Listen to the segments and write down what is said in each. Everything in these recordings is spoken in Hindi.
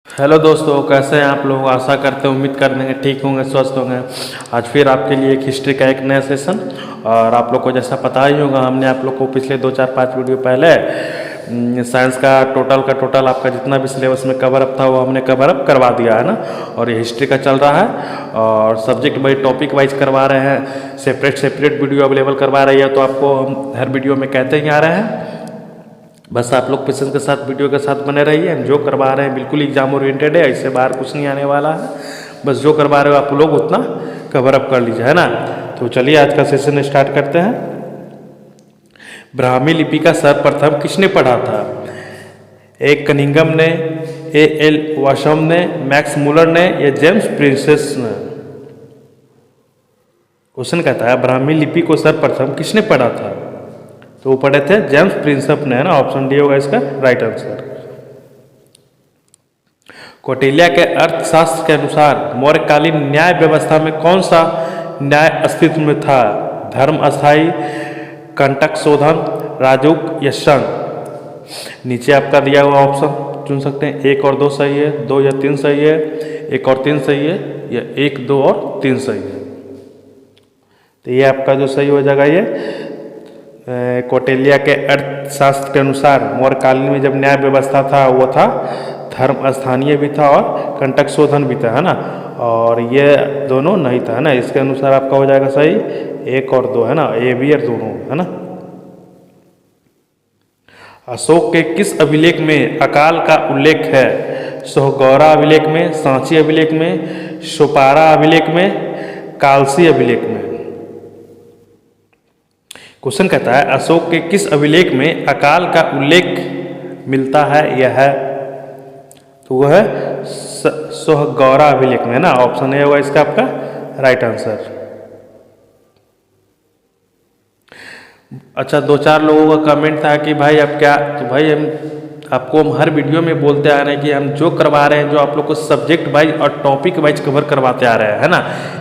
हेलो दोस्तों, कैसे हैं आप लोग। आशा करते हैं, उम्मीद करते हैं ठीक होंगे, स्वस्थ होंगे। आज फिर आपके लिए एक हिस्ट्री का एक नया सेशन। और आप लोग को जैसा पता ही होगा, हमने आप लोग को पिछले 2 4 5 वीडियो पहले साइंस का टोटल आपका जितना भी सिलेबस में कवर अप था वो हमने कवर अप करवा दिया है ना। और ये हिस्ट्री का चल रहा है और सब्जेक्ट वाइज टॉपिक वाइज करवा रहे हैं, सेपरेट वीडियो अवेलेबल करवा रही है। तो आपको हम हर वीडियो में कहते ही आ रहे हैं, बस आप लोग पेशेंस के साथ वीडियो के साथ बने रहिए। हम जो करवा रहे हैं बिल्कुल एग्जाम ओरिएंटेड है, इससे बाहर कुछ नहीं आने वाला है। बस जो करवा रहे हो आप लोग उतना कवर अप कर लीजिए, है ना। तो चलिए आज का सेशन स्टार्ट करते हैं। ब्राह्मी लिपि का सर्वप्रथम किसने पढ़ा था? ए कनिंघम ने, एल वाशम ने, मैक्स मुलर ने या जेम्स प्रिंसेस ने? क्वेश्चन कहता है ब्राह्मी लिपि को सर्वप्रथम किसने पढ़ा था? तो वो पढ़े थे जेम्स प्रिंसेप ने, है ना। ऑप्शन डी होगा इसका राइट आंसर। कौटिल्य के अर्थशास्त्र के अनुसार मौर्यकालीन न्याय व्यवस्था में कौन सा न्याय अस्तित्व में था? धर्म अस्थायी, कंटक शोधन, राजउक या संघ? नीचे आपका दिया हुआ ऑप्शन चुन सकते हैं। 1 और 2 सही है, 2 या 3 सही है, 1 और 3 सही है, या 1, 2 और 3 सही है। तो ये आपका जो सही हो जाएगा ये कौटिल्य के अर्थशास्त्र के अनुसार मौर्यकालीन में जब न्याय व्यवस्था था वो था धर्म स्थानीय भी था और कंटक शोधन भी था, है ना। और ये दोनों नहीं था, है ना। इसके अनुसार आपका हो जाएगा सही 1 और 2, है ना। ए बी और दोनों, है ना। अशोक के किस अभिलेख में अकाल का उल्लेख है? सोहगौरा अभिलेख में, सांची अभिलेख में, सोपारा अभिलेख में, कालसी अभिलेख में? क्वेश्चन कहता है अशोक के किस अभिलेख में अकाल का उल्लेख मिलता है? यह है तो वह है सोहगौरा अभिलेख में, है ना। ऑप्शन ए होगा इसका आपका राइट आंसर। अच्छा, 2 4 लोगों का कमेंट था कि भाई अब क्या, तो भाई हम हर वीडियो में बोलते आ रहे हैं कि हम जो करवा रहे हैं, जो आप लोग को सब्जेक्ट वाइज और टॉपिक वाइज कवर करवाते आ रहे हैं, है ना।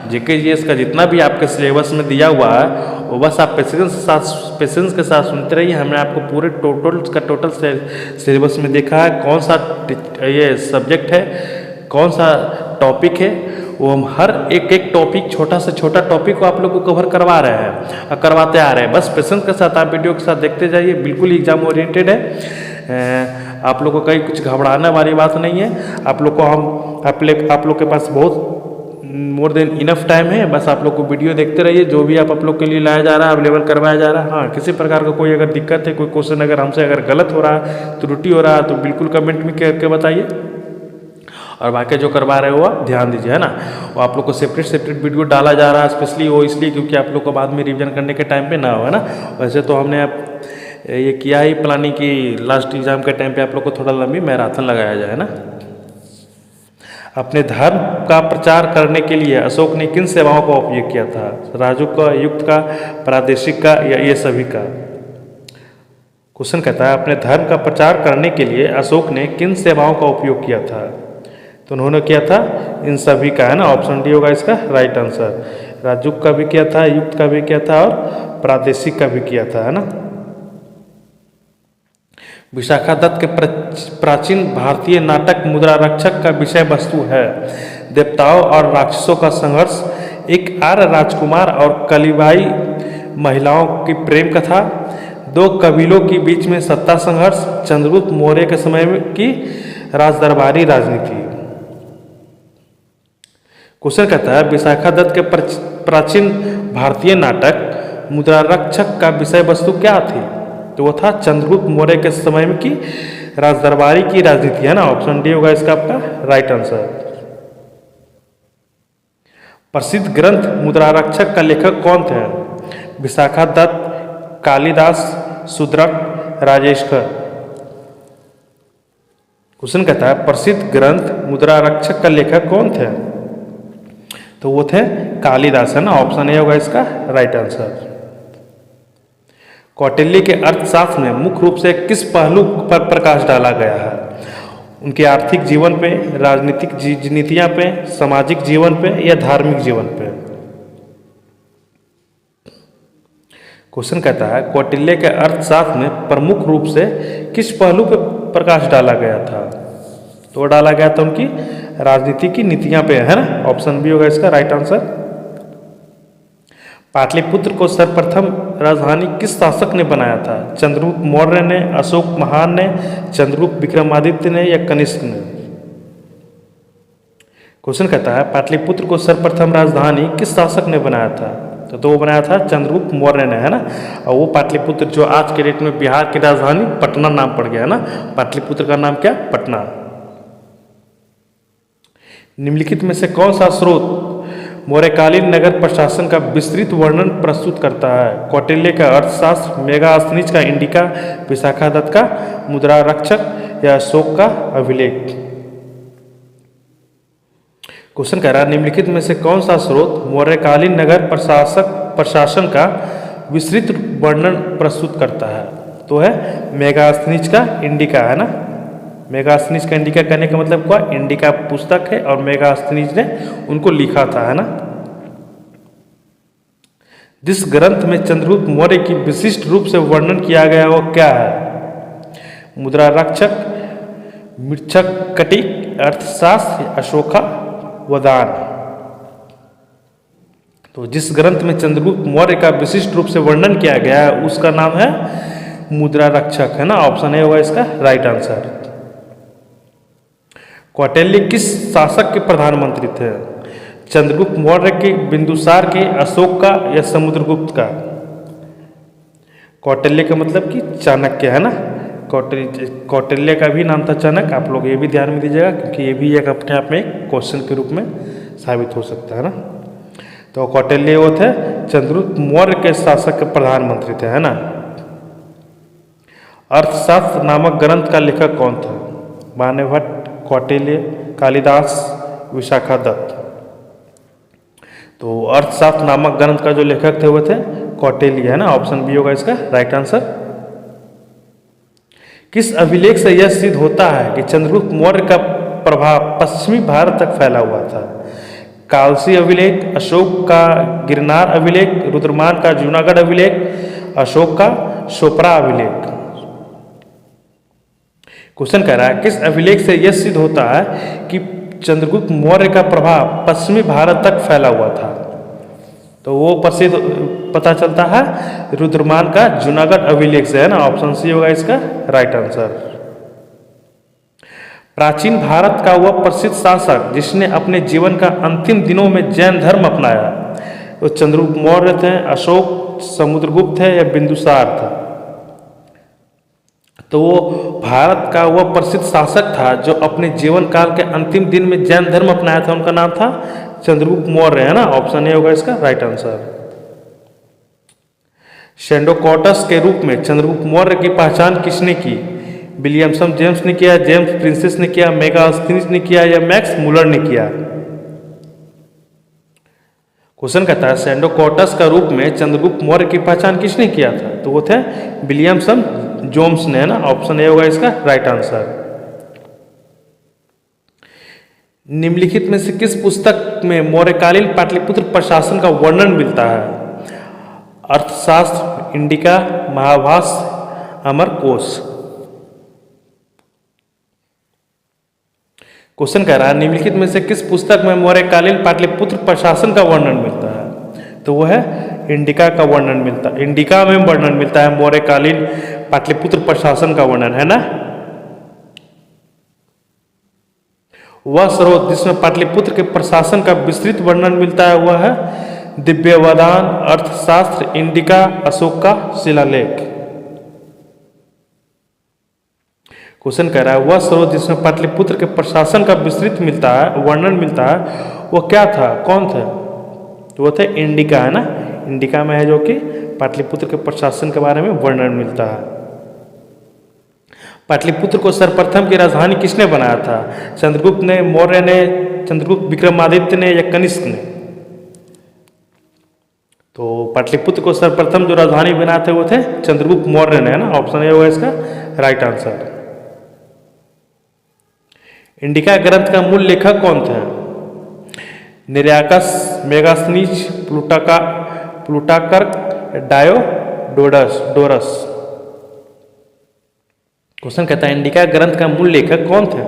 जीके जीएस का जितना भी आपके सिलेबस में दिया हुआ है वो बस आप पेशेंस के साथ सुनते रहिए। हमने आपको पूरे टोटल सिलेबस में देखा है कौन सा ये सब्जेक्ट है, कौन सा टॉपिक है। वो हम हर एक टॉपिक, छोटा से छोटा टॉपिक को आप लोग को कवर करवा रहे हैं और करवाते आ रहे हैं। बस पेशेंस के साथ आप वीडियो के साथ देखते जाइए, बिल्कुल एग्जाम ओरिएंटेड है। आप लोग को कहीं कुछ घबराने वाली बात नहीं है। आप लोग के पास बहुत मोर देन इनफ टाइम है। बस आप लोग को वीडियो देखते रहिए, जो भी आप लोग के लिए लाया जा रहा है, अवेलेबल करवाया जा रहा है। हाँ, किसी प्रकार का कोई अगर दिक्कत है, कोई क्वेश्चन अगर हमसे अगर गलत हो रहा है, त्रुटि हो रहा है, तो बिल्कुल कमेंट में करके बताइए। और बाकी जो करवा रहे हो आप ध्यान दीजिए, है ना। वो आप लोग को सेपरेट वीडियो डाला जा रहा है, स्पेशली वो इसलिए क्योंकि आप लोग को बाद में रिवीजन करने के टाइम पे ना हो, है ना। वैसे तो हमने ये किया ही प्लानिंग की लास्ट एग्जाम के टाइम पे आप लोग को थोड़ा लंबी मैराथन लगाया जाए, ना। अपने धर्म का प्रचार करने के लिए अशोक ने किन सेवाओं का उपयोग किया था? राजू का, युक्त का, प्रादेशिक का या ये सभी का? क्वेश्चन कहता है अपने धर्म का प्रचार करने के लिए अशोक ने किन सेवाओं का उपयोग किया था? तो उन्होंने किया था इन सभी का, है ना। ऑप्शन डी होगा इसका राइट आंसर। राजूक का भी किया था, युक्त का भी किया था और प्रादेशिक का भी किया था, है ना। विशाखादत्त के प्राचीन भारतीय नाटक मुद्रारक्षक का विषय वस्तु है देवताओं और राक्षसों का संघर्ष, एक आर्य राजकुमार और कलिबाई महिलाओं की प्रेम कथा, 2 कबीलों के बीच में सत्ता संघर्ष, चंद्रगुप्त मौर्य के समय की राजदरबारी राजनीति? क्वेश्चन कहता है विशाखादत्त के प्राचीन भारतीय नाटक मुद्रारक्षक का विषय वस्तु क्या थी? तो वो था चंद्रगुप्त मौर्य के समय में की राजदरबारी की राजनीति, है ना। ऑप्शन डी होगा इसका आपका राइट आंसर। प्रसिद्ध ग्रंथ मुद्रारक्षक का लेखक कौन थे? विशाखादत्त, कालिदास, शूद्रक, राजेश्वर? क्वेश्चन कहता है प्रसिद्ध ग्रंथ मुद्रारक्षक का लेखक कौन थे? तो वो थे कालिदास, है ना। ऑप्शन ए होगा इसका राइट आंसर। कौटिल्य के अर्थशास्त्र में मुख्य रूप से किस पहलू पर प्रकाश डाला गया है? उनके आर्थिक जीवन पे, राजनीतिक नीतियां पे, सामाजिक जीवन पे या धार्मिक जीवन पे? क्वेश्चन कहता है कौटिल्य के अर्थशास्त्र में प्रमुख रूप से किस पहलू पर प्रकाश डाला गया था? तो डाला गया था उनकी राजनीति की नीतियां पे, है ना। ऑप्शन बी होगा इसका राइट आंसर। पाटलिपुत्र को सर्वप्रथम राजधानी किस शासक ने बनाया था? चंद्रगुप्त मौर्य ने, अशोक महान ने, चंद्रगुप्त विक्रमादित्य ने या कनिष्क ने? क्वेश्चन कहता है पाटलिपुत्र को सर्वप्रथम राजधानी किस शासक ने बनाया था? तो वो बनाया था चंद्रगुप्त मौर्य ने, है ना। और वो पाटलिपुत्र जो आज के डेट में बिहार की राजधानी पटना नाम पड़ गया, है ना। पाटलिपुत्र का नाम क्या? पटना। निम्नलिखित में से कौन सा स्रोत मौर्यकालीन नगर प्रशासन का विस्तृत वर्णन प्रस्तुत करता है? कौटिल्य का अर्थशास्त्र, मेगास्थनीज का इंडिका, विशाखादत्त का मुद्रारक्षक या अशोक का अभिलेख? क्वेश्चन कह रहा है निम्नलिखित में से कौन सा स्रोत मौर्यकालीन नगर प्रशासन का विस्तृत वर्णन प्रस्तुत करता है? तो है मेगास्थनीज का इंडिका, है ना। मेगास्थनीज का इंडिका कहने का मतलब क्या? इंडिका पुस्तक है और मेगास्थनीज ने उनको लिखा था, है ना। जिस ग्रंथ में चंद्रगुप्त मौर्य की विशिष्ट रूप से वर्णन किया गया वो क्या है? मुद्रारक्षक, मृच्छक कटिक, अर्थशास्त्र, अशोका वदान? तो जिस ग्रंथ में चंद्रगुप्त मौर्य का विशिष्ट रूप से वर्णन किया गया है उसका नाम है मुद्रारक्षक, है ना। ऑप्शन ए होगा इसका राइट आंसर। कौटिल्य किस शासक के प्रधानमंत्री थे? चंद्रगुप्त मौर्य के, बिंदुसार के, अशोक का या समुद्रगुप्त का? कौटिल्य का मतलब कि चाणक्य, है ना। कौटिल्य का भी नाम था चाणक्य। आप लोग ये भी ध्यान में दीजिएगा क्योंकि ये भी एक अपने आप में एक क्वेश्चन के रूप में साबित हो सकता है ना। तो कौटिल्य वो थे चंद्रगुप्त मौर्य के शासक के प्रधानमंत्री थे, है ना। अर्थशास्त्र नामक ग्रंथ का लेखक कौन था? बाणभट्ट, कौटिल्य, कालिदास, विशाखादत्त? तो अर्थशास्त्र नामक ग्रंथ का जो लेखक थे वो थे कौटिल्य, है ना। ऑप्शन बी होगा इसका राइट आंसर। किस अभिलेख से यह सिद्ध होता है कि चंद्रगुप्त मौर्य का प्रभाव पश्चिमी भारत तक फैला हुआ था? कालसी अभिलेख, अशोक का गिरनार अभिलेख, रुद्रमान का जूनागढ़ अभिलेख, अशोक का शोपरा अभिलेख? क्वेश्चन कह रहा है किस अभिलेख से यह सिद्ध होता है कि चंद्रगुप्त मौर्य का प्रभाव पश्चिमी भारत तक फैला हुआ था? तो वो प्रसिद्ध पता चलता है रुद्रमान का जूनागढ़ अभिलेख से, है ना। ऑप्शन सी होगा इसका राइट आंसर। प्राचीन भारत का वह प्रसिद्ध शासक जिसने अपने जीवन का अंतिम दिनों में जैन धर्म अपनाया, वो चंद्रगुप्त मौर्य थे, अशोक, समुद्रगुप्त है या बिंदुसार था? तो वो भारत का वह प्रसिद्ध शासक था जो अपने जीवन काल के अंतिम दिन में जैन धर्म अपनाया था, उनका नाम था चंद्रगुप्त मौर्य, है ना। ऑप्शन ए होगा इसका राइट आंसर। शेंडोकॉटस के रूप में चंद्रगुप्त मौर्य की पहचान किसने की? विलियमसन जेम्स ने किया, जेम्स प्रिंसेस ने किया, मेगास्थनीज ने किया या मैक्स मुलर ने किया? क्वेश्चन कहता है शेंडोकॉटस का रूप में चंद्रगुप्त मौर्य की पहचान किसने किया था? तो वो थे विलियमसन जोम्स ने, है ना। ऑप्शन ए होगा इसका राइट आंसर। निम्नलिखित में से किस पुस्तक में मौर्यकालीन पाटलिपुत्र प्रशासन का वर्णन मिलता है? अर्थशास्त्र, इंडिका, महाभाष्य, अमरकोश? क्वेश्चन कह रहा है निम्नलिखित में से किस पुस्तक में मौर्यकालीन पाटलिपुत्र प्रशासन का वर्णन मिलता है? तो वो है इंडिका का वर्णन मिलता है। इंडिका में वर्णन मिलता है मौर्यकालीन पाटलिपुत्र प्रशासन का वर्णन, है ना। वह स्रोत जिसमें पाटलिपुत्र के प्रशासन का विस्तृत वर्णन मिलता है वह है दिव्यवदान, अर्थशास्त्र, इंडिका, अशोक का शिलालेख? क्वेश्चन कह रहा है वह स्रोत जिसमें पाटलिपुत्र के प्रशासन का विस्तृत मिलता है, वर्णन मिलता है, वो क्या था, कौन थे? तो वो थे इंडिका, है ना। इंडिका में है जो कि पाटलिपुत्र के प्रशासन के बारे में वर्णन मिलता है। पाटलिपुत्र को सर्वप्रथम की राजधानी किसने बनाया था? चंद्रगुप्त ने, मौर्य ने, चंद्रगुप्त विक्रमादित्य ने या कनिष्क ने? तो पाटलिपुत्र को सर्वप्रथम जो राजधानी बनाए थे वो थे चंद्रगुप्त मौर्य ने, है ना। ऑप्शन ए होगा इसका राइट आंसर। इंडिका ग्रंथ का मूल लेखक कौन थे? निरयाकस, मेगास्थनीज, प्लूटार्क, डायोडोरस? क्वेश्चन कहता है इंडिका ग्रंथ का मूल लेखक कौन थे?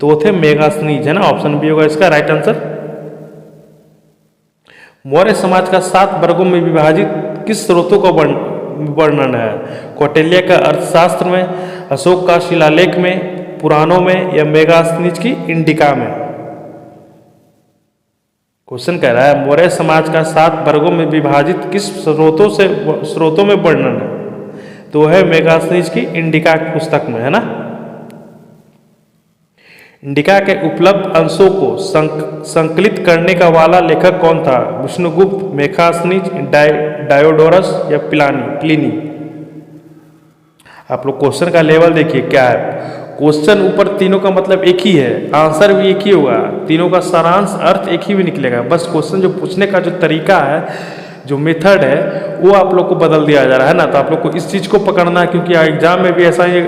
तो वो थे मेगास्थनीज, है ना। ऑप्शन बी होगा इसका राइट आंसर। मौर्य समाज का 7 वर्गों में विभाजित किस स्रोतों का वर्णन है? कौटिल्य का अर्थशास्त्र में, अशोक का शिलालेख में, पुराणों में, या मेगास्थनीज की इंडिका में? क्वेश्चन कह रहा है मौर्य समाज का 7 वर्गों में विभाजित किस स्रोतों में वर्णन है? तो है मेगास्थनीज की इंडिका पुस्तक में, है ना। इंडिका के उपलब्ध अंशों को संकलित करने का वाला लेखक कौन था? विष्णुगुप्त, मेगास्थनीज, डायोडोरस या प्लिनी? आप लोग क्वेश्चन का लेवल देखिए क्या है। क्वेश्चन ऊपर तीनों का मतलब एक ही है, आंसर भी एक ही होगा, तीनों का सारांश अर्थ एक ही भी निकलेगा। बस क्वेश्चन जो पूछने का जो तरीका है, जो मेथड है, वो आप लोग को बदल दिया जा रहा है ना। तो आप लोग को इस चीज़ को पकड़ना है, क्योंकि एग्जाम में भी ऐसा ही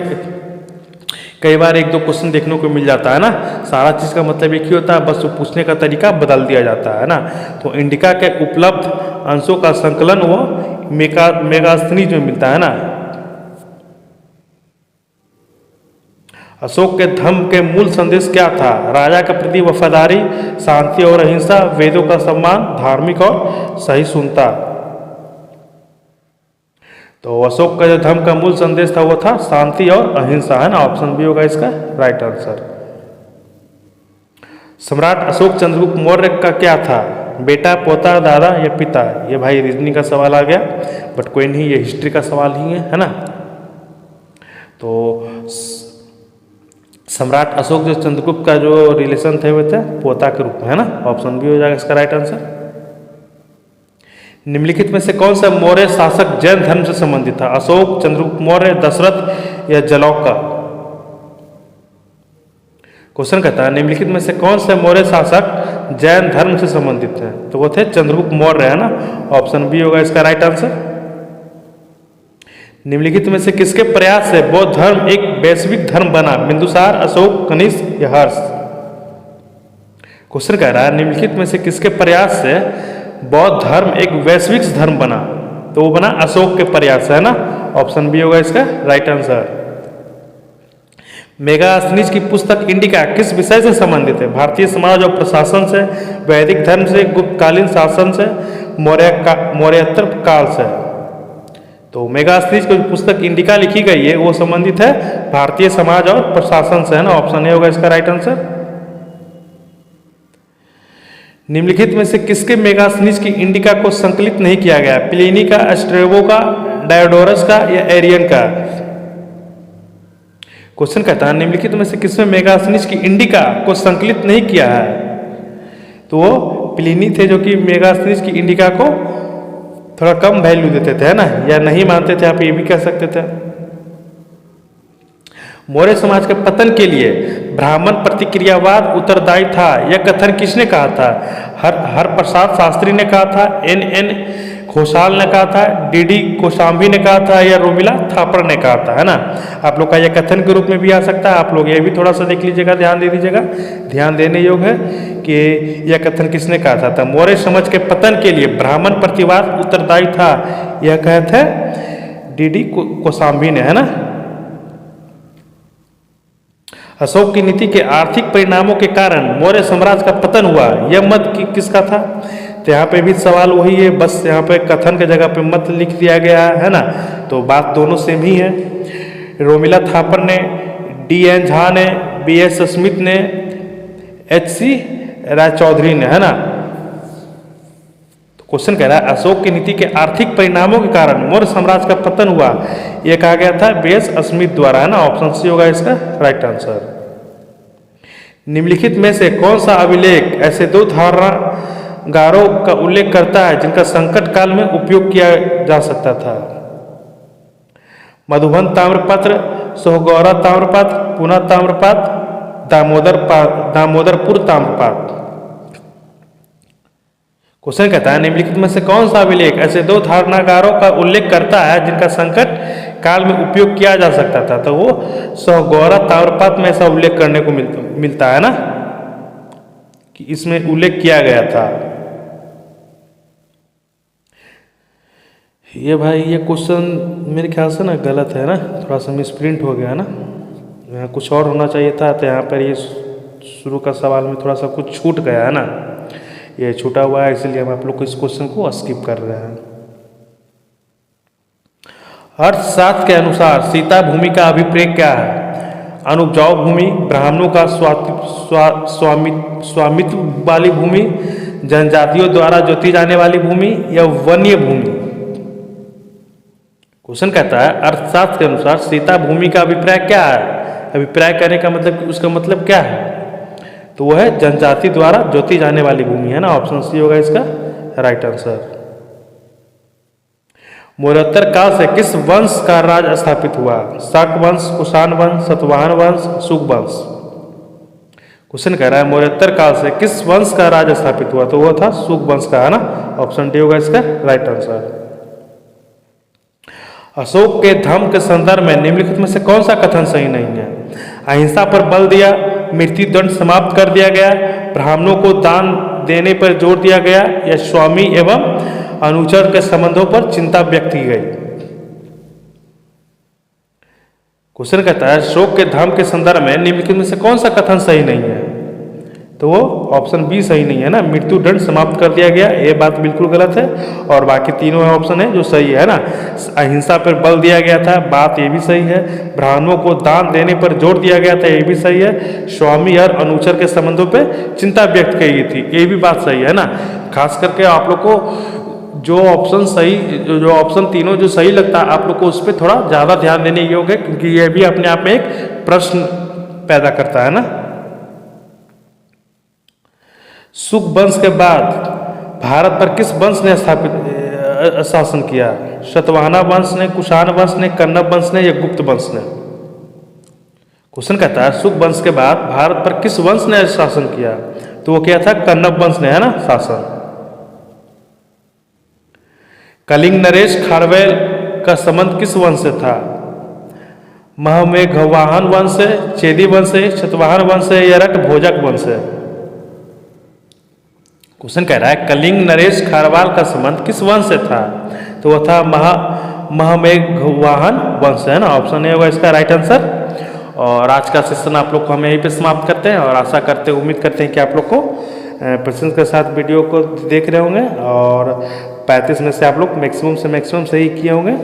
कई बार 1-2 क्वेश्चन देखने को मिल जाता है ना। सारा चीज़ का मतलब एक ही होता है, बस वो पूछने का तरीका बदल दिया जाता है ना। तो इंडिका के उपलब्ध अंशों का संकलन वो मेगास्थनीज में मिलता है ना। अशोक के धम्म के मूल संदेश क्या था? राजा के प्रति वफादारी, शांति और अहिंसा, वेदों का सम्मान, धार्मिक और सहिष्णुता। तो अशोक का जो धर्म का मूल संदेश था वो था शांति और अहिंसा, है ना। ऑप्शन बी होगा इसका राइट आंसर। सम्राट अशोक चंद्रगुप्त मौर्य का क्या था? बेटा, पोता, दादा या पिता? ये भाई रीजनिंग का सवाल आ गया, बट कोई नहीं, ये हिस्ट्री का सवाल ही है ना। तो सम्राट अशोक जो चंद्रगुप्त का जो रिलेशन थे वो थे पोता के रूप में, है ना। ऑप्शन बी हो जाएगा इसका राइट आंसर। निम्नलिखित में से कौन सा मौर्य शासक जैन धर्म से संबंधित था? अशोक, चंद्रगुप्त मौर्य, दशरथ या जलौका? क्वेश्चन कहता है निम्नलिखित में से कौन से मौर्य शासक जैन धर्म से संबंधित हैं? तो वो थे चंद्रगुप्त मौर्य, है ना। ऑप्शन बी होगा इसका राइट आंसर। निम्नलिखित में से किसके प्रयास से बौद्ध धर्म एक वैश्विक धर्म बना? बिंदुसार, अशोक, कनिष्क या हर्ष? क्वेश्चन कह रहा है निम्नलिखित में से किसके प्रयास से बौद्ध धर्म एक वैश्विक धर्म बना? तो वो बना अशोक के प्रयास से, है ना। ऑप्शन बी होगा इसका राइट आंसर। मेगास्थनीज की पुस्तक इंडिका किस विषय से संबंधित है? भारतीय समाज और प्रशासन से, वैदिक धर्म से, गुप्तकालीन शासन से, मौर्योत्तर काल से? तो मेगास्थनीज की पुस्तक इंडिका लिखी गई है वो संबंधित है भारतीय समाज और प्रशासन से, है ना। ऑप्शन ए होगा इसका राइट आंसर। निम्नलिखित में से किसके मेगास्थनीज की इंडिका को संकलित नहीं किया गया? प्लिनी का, स्ट्रेबो का, डायोडोरस का या एरियन का? क्वेश्चन कहता है निम्नलिखित में से किसमें मेगास्थनीज की इंडिका को संकलित नहीं किया है? तो वो प्लिनी थे, जो कि मेगास्थनीज की इंडिका को थोड़ा कम वैल्यू देते थे, है ना, या नहीं मानते थे, आप ये भी कह सकते थे। मौर्य समाज के पतन के लिए ब्राह्मण प्रतिक्रियावाद उत्तरदायी था, यह कथन किसने कहा था? हरप्रसाद शास्त्री ने कहा था, N.N. घोषाल ने कहा था, D.D. कोशाम्बी ने कहा था, या रोमिला थापर ने कहा था, है ना। आप लोग का यह कथन के रूप में भी आ सकता है। आप लोग ये भी थोड़ा सा देख लीजिएगा, ध्यान दे दीजिएगा। ध्यान देने योग्य है कि यह कथन किसने कहा था। मौर्य समाज के पतन के लिए ब्राह्मण प्रतिवाद उत्तरदायी था, यह कहे थे D.D. कोशाम्बी ने, है ना। अशोक की नीति के आर्थिक परिणामों के कारण मौर्य साम्राज्य का पतन हुआ, यह मत किसका था? तो यहाँ पे भी सवाल वही है, बस यहाँ पे कथन के जगह पे मत लिख दिया गया है ना। तो बात दोनों सेम ही है। रोमिला थापर ने, D.N. झा ने, B.S. स्मिथ ने, H.C. रायचौधरी ने, है ना। तो क्वेश्चन कह रहा है अशोक की नीति के आर्थिक परिणामों के कारण मौर्य साम्राज्य का पतन हुआ, यह कहा गया था B.S. स्मिथ द्वारा, है ना। ऑप्शन सी होगा इसका राइट आंसर। निम्नलिखित में से कौन सा अभिलेख ऐसे 2 धारणागारों का उल्लेख करता है जिनका संकट काल में उपयोग किया जा सकता था? मधुबन ताम्रपत्र, सोहगौरा ताम्रपत्र, पुना ताम्रपत्र, दामोदरपुर ताम्रपत्र? क्वेश्चन कहता है निम्नलिखित में से कौन सा अभिलेख ऐसे 2 धारणागारों का उल्लेख करता है जिनका संकट काल में उपयोग किया जा सकता था? तो वो सोहगौरा ताम्रपत्र में ऐसा उल्लेख करने को मिलता है ना, कि इसमें उल्लेख किया गया था। ये भाई ये क्वेश्चन मेरे ख्याल से ना गलत है ना, थोड़ा सा मिसप्रिंट हो गया है ना। यहाँ कुछ और होना चाहिए था, तो यहाँ पर ये शुरू का सवाल में थोड़ा सा कुछ छूट गया है ना, ये छूटा हुआ है, इसलिए हम आप लोग को इस क्वेश्चन को स्किप कर रहे हैं। अर्थशास्त्र के अनुसार सीता भूमि का अभिप्राय क्या है? अनुपजाऊ भूमि, ब्राह्मणों का स्वामित्व वाली भूमि, जनजातियों द्वारा जोती जाने वाली भूमि या वन्य भूमि। क्वेश्चन कहता है अर्थशास्त्र के अनुसार सीता भूमि का अभिप्राय क्या है? अभिप्राय करने का मतलब उसका मतलब क्या है? तो वह है जनजाति द्वारा जोती जाने वाली भूमि है ना, ऑप्शन सी होगा इसका राइट आंसर। मौर्योत्तर काल से किस वंश का राज स्थापित हुआ? शाक वंश, कुषाण वंश, सातवाहन वंश, शुंग वंश। क्वेश्चन कह रहा है मौर्योत्तर काल से किस वंश का राज स्थापित हुआ? तो वो था शुंग वंश का है ना, ऑप्शन डी होगा इसका राइट आंसर। अशोक के धम्म के संदर्भ में निम्नलिखित में से कौन सा कथन सही नहीं है? अहिंसा पर बल दिया, मृत्यु दंड समाप्त कर दिया गया, ब्राह्मणों को दान देने पर जोर दिया गया या स्वामी एवं अनुचर के संबंधों पर चिंता व्यक्त की गई। क्वेश्चन कहता है अशोक के धम्म के संदर्भ में निम्नलिखित में से कौन सा कथन सही नहीं है? तो वो ऑप्शन बी सही नहीं है ना, मृत्यु दंड समाप्त कर दिया गया, ये बात बिल्कुल गलत है। और बाकी तीनों ऑप्शन है जो सही है ना। अहिंसा पर बल दिया गया था, बात ये भी सही है। ब्राह्मणों को दान देने पर जोर दिया गया था, ये भी सही है। स्वामी और अनुचर के संबंधों पे चिंता व्यक्त की गई थी, ये भी बात सही है ना। खास करके आप लोग को जो ऑप्शन तीनों जो सही लगता है आप लोग को उस पर थोड़ा ज़्यादा ध्यान देने योग्य है, क्योंकि ये भी अपने आप में एक प्रश्न पैदा करता है ना। शुंग वंश के बाद भारत पर किस वंश ने शासन किया? सातवाहन वंश ने, कुषाण वंश ने, कन्नब वंश ने या गुप्त वंश ने? क्वेश्चन कहता है शुंग वंश के बाद भारत पर किस वंश ने शासन किया? तो वो क्या था? कन्नब वंश ने है ना शासन। कलिंग नरेश खारवेल का संबंध किस वंश से था? महमेघवाहन वंश से, चेदी वंश से, शतवाहन वंश से या रट भोजक वंश से? क्वेश्चन कह रहा है कलिंग नरेश खारवाल का संबंध किस वंश से था? तो वह था महमेघवाहन वंश है ना, ऑप्शन ए होगा इसका राइट आंसर। और आज का सेशन आप लोग को हम यहीं पे समाप्त करते हैं और आशा करते हैं, उम्मीद करते हैं कि आप लोग को प्रश्न के साथ वीडियो को देख रहे होंगे और 35 में से आप लोग मैक्सिमम सही किए होंगे।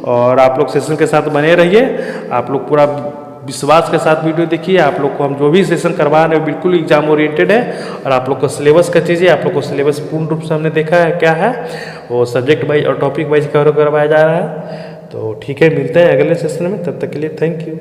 और आप लोग सेशन के साथ बने रहिए, आप लोग पूरा विश्वास के साथ वीडियो देखिए। आप लोग को हम जो भी सेशन करवा रहे हैं बिल्कुल एग्जाम ओरिएंटेड है। और आप लोग को सिलेबस का चीज़ें, आप लोग को सिलेबस पूर्ण रूप से हमने देखा है क्या है, वो सब्जेक्ट वाइज और टॉपिक वाइज कवर करवाया जा रहा है। तो ठीक है, मिलते हैं अगले सेशन में, तब तक के लिए थैंक यू।